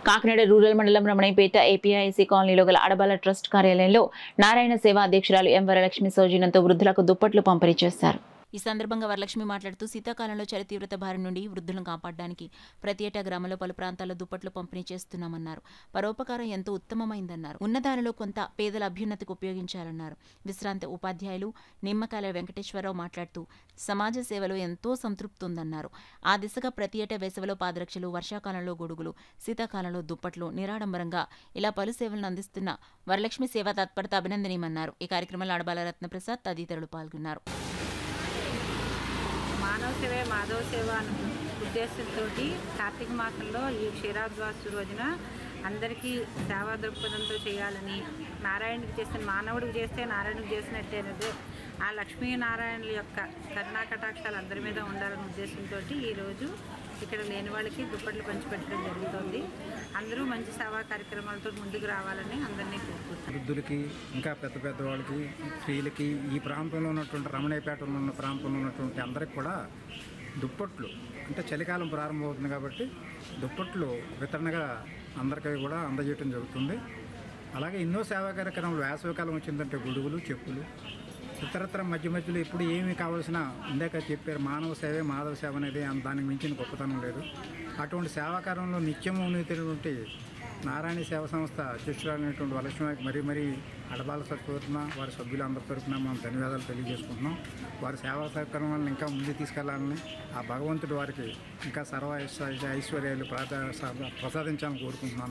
Kakinada rural మండలం Ramanayyapeta APIC కాలనీలో గల అడబాల ట్రస్ట్ కార్యాలయంలో నారాయణ సేవా అధ్యక్షురాలు ఎం వరలక్ష్మి సౌజన్యంతో వృద్ధులకు దుప్పట్లు పంపిణీ చేశారు. ఈ సందర్భంగా వరలక్ష్మి మాట్లాడుతూ శీతాకాలంలో చలి తీవ్రత బారి నుండి వృద్ధులను కాపాడడానికి ప్రతి ఏటా గ్రామంలో పలు ప్రాంతాల్లో దుప్పట్లు పంపిణీ చేస్తున్నామన్నారు. పరోపకారం ఎంతో ఉత్తమమైందన్నారు. ఉన్నదానిలో కొంత పేదల అభ్యున్నతికి ఉపయోగించాలన్నారు. విశ్రాంత ఉపాధ్యాయులు నిమ్మకాయల వెంకటేశ్వరరావు మాట్లాడుతూ సమాజ సేవలో ఎంతో సంతృప్తి ఉందన్నారు. ఆ దిశగా ప్రతి ఏటా వేసవిలో పాదరక్షలు, వర్షాకాలంలో గొడుగులు, శీతాకాలంలో దుప్పట్లు నిరాడంబరంగా ఇలా పలు సేవలను అందిస్తున్న వరలక్ష్మి సేవా తత్పరత అభినందనీయమన్నారు. ఈ కార్యక్రమంలో అడబాల రత్నప్రసాద్ తదితరులు పాల్గొన్నారు. మానవ సేవే మాధవ సేవ అనే ఉద్దేశంతో కార్తీక మాసంలో ఈ క్షీరాద్వాసు రోజున అందరికీ సేవా దృక్పథంతో చేయాలని, నారాయణుడికి చేసిన మానవుడికి చేస్తే నారాయణుడికి చేసినట్టేనదే ఆ లక్ష్మీనారాయణుల యొక్క కరుణా కటాక్షాలు అందరి మీద ఉండాలనే ఉద్దేశంతో ఈరోజు ఇక్కడ లేని వాళ్ళకి దుప్పట్లు పంచిపెట్టడం జరుగుతుంది. అందరూ మంచి సేవా కార్యక్రమాలతో ముందుకు రావాలని అందరినీ కోరుకుంటున్నాను. వృద్ధులకి, ఇంకా పెద్ద వాళ్ళకి, స్త్రీలకి, ఈ ప్రాంతంలో ఉన్నటువంటి రమణయ్యపేటలో ఉన్న ప్రాంతంలో ఉన్నటువంటి అందరికి కూడా దుప్పట్లు, అంటే చలికాలం ప్రారంభమవుతుంది కాబట్టి దుప్పట్లు వితరణగా అందరికీ కూడా అందజేయడం జరుగుతుంది. అలాగే ఎన్నో సేవా కార్యక్రమాలు వేసవికాలం వచ్చిందంటే గొడుగులు, చెప్పులు, ఇతరత్ర మధ్యలో ఎప్పుడు ఏమి కావాల్సిన ఇందాక చెప్పారు మానవ సేవే మాధవ సేవ అనేది దానికి మించిన గొప్పతనం లేదు. అటువంటి సేవాకారంలో నిత్యము ఉన్నటువంటి నారాయణ సేవా సంస్థ అధ్యక్షురాలైనటువంటి వరలక్ష్మికి మరీ అడబాల తరఫున వారి సభ్యులందరి తరఫున మనం ధన్యవాదాలు తెలియజేసుకుంటున్నాం. వారి సేవా కార్యక్రమాలను ఇంకా ముందుకు తీసుకెళ్లాలని, ఆ భగవంతుడు వారికి ఇంకా సర్వ ఐశ్వర్యాలు ప్రసాదించాలని కోరుకుంటున్నాను.